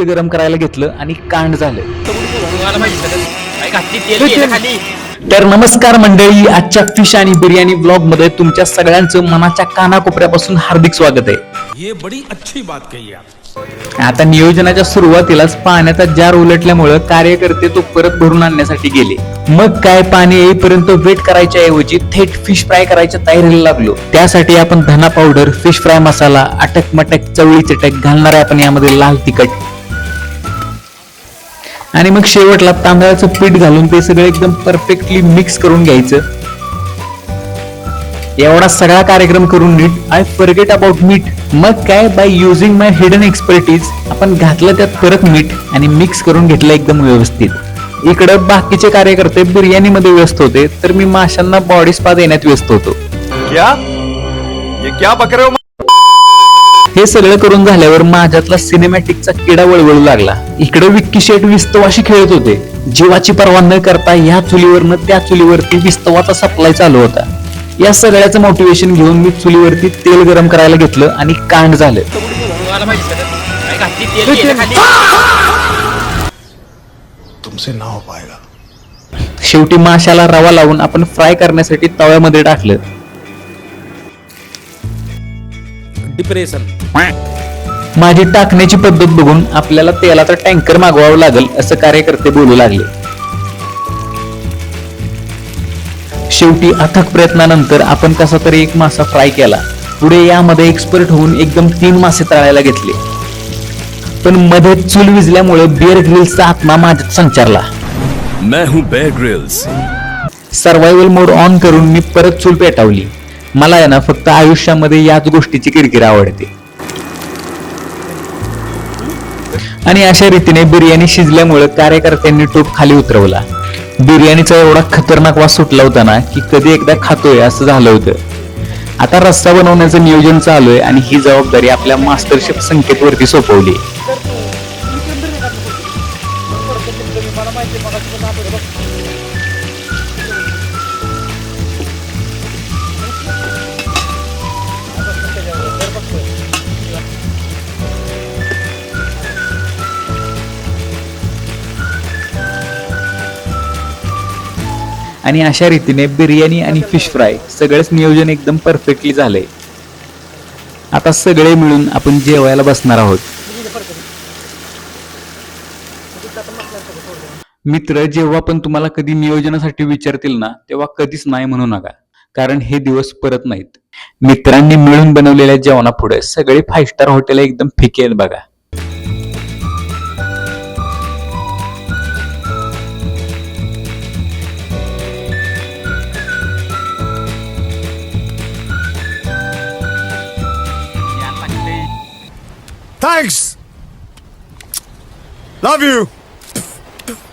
तेल गरम करायला घेतलं आणि कांड झालं. तर नमस्कार मंडळी, आजच्या फिश आणि बिर्याणी ब्लॉग मध्ये तुमच्या सगळ्यांचं मनाच्या कानाकोपऱ्यापासून हार्दिक स्वागत आहे. ये बड़ी अच्छी बात कही आप. आता नियोजनाच्या सुरुवातीलाच पाण्याचा जार उलटल्यामुळे कार्यकर्ते तो परत भरून आणण्यासाठी गेले. मग काय, पाणी येईपर्यंत वेट करायच्या ऐवजी थेट फिश फ्राय करायच्या तयारीला लागलो. त्यासाठी आपण धना पावडर, फिश फ्राय मसाला, अटक मटक चवळी चटक घालणार आहे आपण यामध्ये लाल तिखट आणि मग शेवटला तांदळाचं पीठ घालून ते सगळं एकदम परफेक्टली मिक्स करून घ्यायचं. एवढा सगळा कार्यक्रम करून नीट आय फॉरगेट अबाउट मीट. मग काय, by using my hidden expertise आपण घातलं त्यात परत मीठ आणि मिक्स करून घेतलं एकदम व्यवस्थित. इकडं बाकीचे कार्यकर्ते बिर्याणी मध्ये व्यस्त होते, तर मी माशांना बॉडी स्पा देण्यात व्यस्त होतो. क्या बक रहे हो? हे सगळं करून झाल्यावर माझ्यातला सिनेमॅटिकचा किडा वळवळू लागला. इकडे विक्की शेट विस्तवाशी खेळत होते. जीवाची पर्वा न करता ह्या चुलीवरनं त्या चुलीवरती विस्तवाचा सप्लाय चालू होता. या सगळ्याचं मोटिवेशन घेऊन मी चुलीवरती तेल गरम करायला घेतलं आणि कांड झालं. तुमसे ना हो पाएगा. शेवटी माशाला रवा लावून आपण फ्राय करण्यासाठी तव्यामध्ये टाकलं. डिप्रेशन. माझी टाकण्याची पद्धत बघून आपल्याला तेलाचा टँकर मागवावं लागेल असं कार्यकर्ते बोलू लागले. शेवटी अथक प्रयत्नानंतर आपण कसा तरी एक मासा फ्राय केला. पुढे यामध्ये एक्सपर्ट होऊन एकदम 3 मासे तळायला घेतले. पण मध्ये चूल विजल्यामुळे बिअर ग्रिल्सचा आत्मा माझ्यात संचारला. मैं हूं Bear Grylls. Survival mode on करून मी परत चूल पेटवली. मला आहे ना फक्त आयुष्यामध्ये याच गोष्टीची किरकिर आवडते. आणि अशा रीतीने बिर्याणी शिजल्यामुळे कार्यकर्त्यांनी टोप खाली उतरवला. बिर्याणीचा एवढा खतरनाक वास सुटला होता ना की कधी एकदा खातोय असं झालं होतं. आता रस्सा बनवण्याचं नियोजन चालू आहे आणि ही जबाबदारी आपल्या मास्टर शेफ संकेतवरती सोपवली. आणि अशा रीतीने बिर्याणी आणि फिश फ्राय सगळंच नियोजन एकदम परफेक्टली झालंय. आता सगळे मिळून आपण जेवायला बसणार आहोत. मित्र, जेव्हा पण तुम्हाला कधी नियोजनासाठी विचारतील ना, तेव्हा कधीच नाही म्हणू नका, कारण हे दिवस परत नाहीत. मित्रांनी मिळून बनवलेल्या जेवणापुढे सगळे 5 स्टार हॉटेल एकदम फिके आहेत बघा. Thanks. Love you.